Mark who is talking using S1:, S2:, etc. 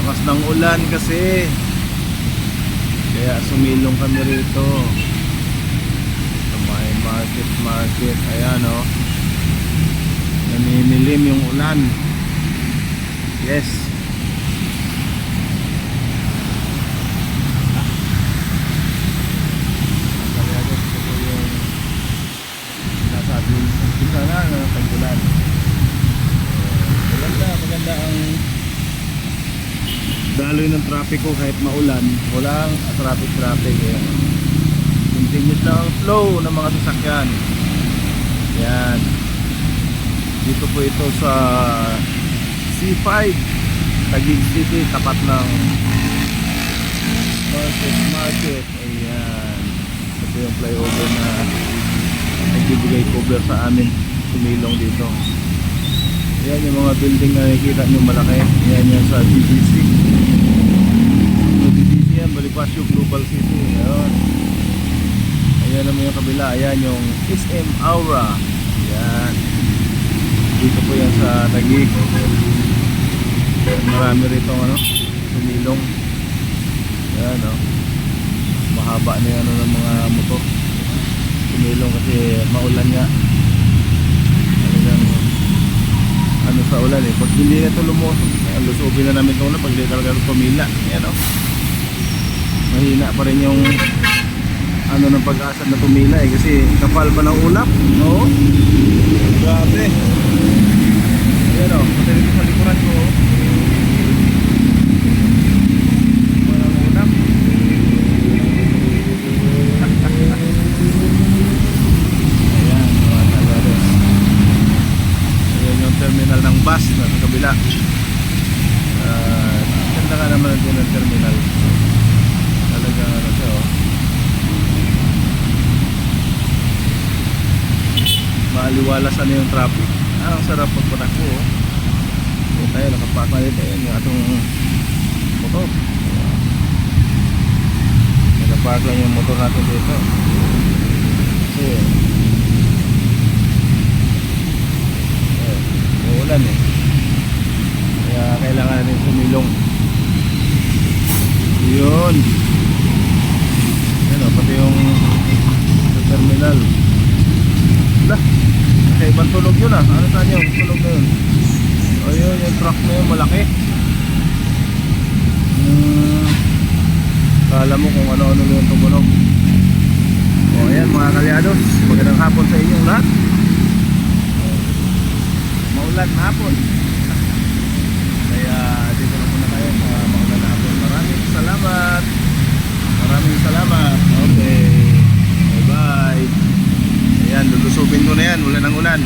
S1: lakas ng ulan kasi, kaya sumilong kami rito sa may market. Ayan o, namimilim yung ulan. Yes. Ito yung nasabi isa na ng tag-ulan. Maganda ang daloy ng trapiko kahit maulan, walang traffic. Ayan. Continuous lang ang flow ng mga sasakyan. Yan. Dito po ito sa C5 Taguig City, tapat ng market. Ayan. Ito yung flyover na nagbibigay cover sa amin, sumilong dito. Ayan yung mga building na nakikita nyo malaki. Ayan yan sa GBC. GBC yan, Bonifacio Global City. Ayan. Ayan naman yung kabila. Ayan yung SM Aura. Ayan. Dito po yan sa Taguig. Marami rito sumilong. Ayan o. Mahaba na yan ng mga motor. Sumilong kasi maulan nga. Sa ulan eh. Pag hindi na ito lumusog, lusubin na namin ito na pag di talaga pumila. Ayan o. Mahina pa rin yung ng pag-asa na tumila eh. Kasi kapal pa ng ulap. No? Grabe. Ayan o. Pati rin sa likuran ko. Walang ulap. Terminal ng bus na sa kabila. Ganda nga naman din ang terminal. Talaga siya oh. Maaliwalas na yung traffic. Ang sarap magpatakbo oh. Yung tayo nakapak na dito yung atong motor. Nakapak lang yung motor natin dito. Kasi ulan eh. Kaya kailangan natin sumilong. Yun. Yan o, pati yung sa terminal. Wala. Ibang tunog yun ah. Ano saan yung tunog na yun? O yun, yung truck na yun, malaki. Kala mo kung ano-ano yung tumunog. O ayan mga kalyados, magandang hapon sa inyong lahat. Maulan hapon. Kaya dito na muna tayo sa maulan hapon. Maraming salamat. Okay. Bye bye. Ayan, lulusubin ko na yan. Ulan ng ulan.